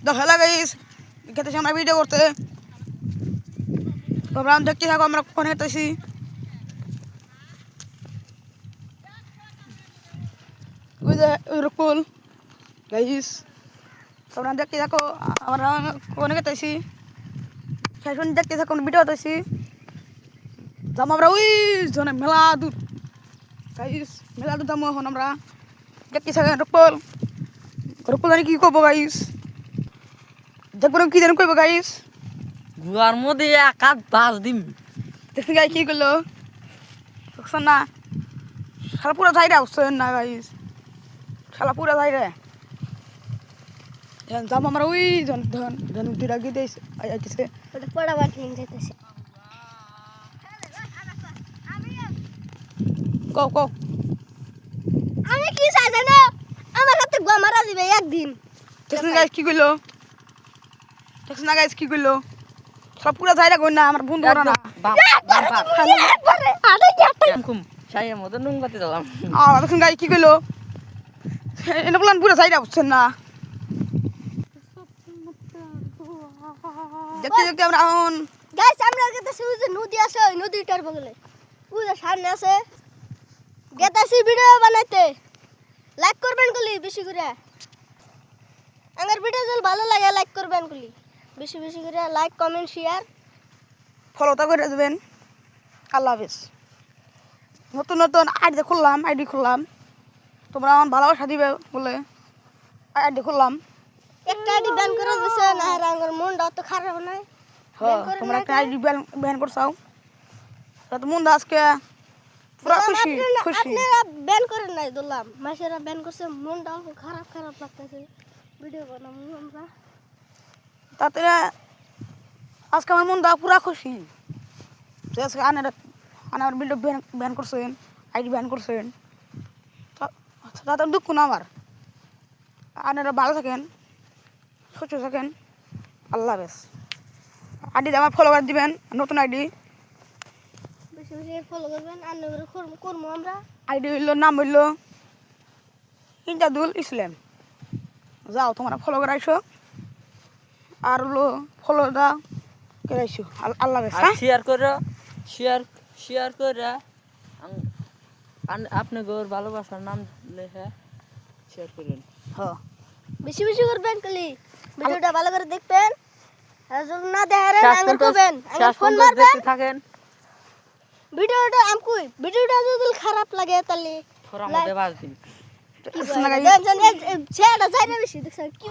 দেখা গাইস খেতেছি আমরা ভিডিও করতে তোমরা দেখতে থাকো আমরা কখন খেতেছি ওই যে রকুল গাইস তোমরা দেখতে থাকো আমরা কখন খেতেছি শেষ দেখতে থাকো ভিডিও করতেছি যাবো আমরা ওই জনে মেলা দূর গাইস মেলা দূর যাবো এখন আমরা দেখতে থাকেন রকুল রকুল জানি কি করবো গাইস দেখবো কি জানি করবো গাইস গুয়ার মধ্যে এক হাত বাস দিম দেখতে গাই কি করলো দেখছেন না শালা পুরো যাইরা বুঝছেন না গাইস শালা পুরো যাইরা যাবো আমরা ওই জন ধন ধন দুটা গিয়ে আইতেছে ওটা পড়া বাকি নিয়ে যাইতেছে কও কও আমি কি চাই জানো আমার হাতে গোয়া মারা দিবে একদিন দেখছেন গাইস কি করলো দেখছেন না গাইস কি করলো শালা পুরো যাইরা কই না আমার বন্ধু ওরা না একবারে আরে একটা খুব ছাইয়ের মতো নুন পাতে দিলাম দেখছেন গাইস কি করলো এনে বললাম পুরো যাইরা বুঝছেন না দেখতে দেখতে আমরা এখন গাইস আমরা গেতেছি ওই যে নদী আছে ওই নদীটার বগলে ওই যে সামনে আছে গেতেছি ভিডিও বানাইতে লাইক করবেন কলি বেশি করে আমার ভিডিও যদি ভালো লাগে লাইক করবেন কলি বেশি বেশি করে লাইক কমেন্ট শেয়ার ফলোটা করে দেবেন আল্লাহ হাফেজ নতুন নতুন আইডি খুললাম তোমরা আমার ভালোবাসা দিবে বলে আইডি খুললাম একটা আইডি ব্যান করে দিছে না আমার মনটা অত খারাপ নাই হ্যাঁ তোমরা একটা আইডি ব্যান করছাও তো মন আজকে পুরা খুশি খুশি আপনারা ব্যান করেন নাই দোলাম মাসেরা ব্যান করছে মনটা অল্প খারাপ খারাপ লাগতেছে ভিডিও বানাবো আমরা তাতে আজকে আমার মনটা পুরা খুশি যে আজকে আনার ভিডিও ব্যান করছেন আইডি ব্যান করছেন তাতে দুঃখ না আমার আনারা ভালো থাকেন সুস্থ থাকেন আল্লাহ হাফেজ আইডিতে আমার ফলো করে দিবেন নতুন আইডি বেশি বেশি ফলো করবেন আর নগরে করবো আমরা আইডি হইল নাম হইল ইনজাদুল ইসলাম যাও তোমরা ফলো করে আইসো আর হলো ফলোটা করে আইসো আল্লাহ হাফেজ হ্যাঁ শেয়ার করো শেয়ার করে আপনি গোর ভালোবাসার নাম লেখা শেয়ার করুন হ্যাঁ বেশি বেশি করবেন কলি ভিডিওটা ভালো করে দেখবেন আর যদি না দেখারেন আমার করবেন আমার ফোন মারবেন থাকেন ভিডিওটা ভিডিওটা যদি খারাপ লাগে তাহলে থোড়া মধ্যে বাস দিন কি বলে জানেন ছেড়া যায় না বেশি দেখছেন কি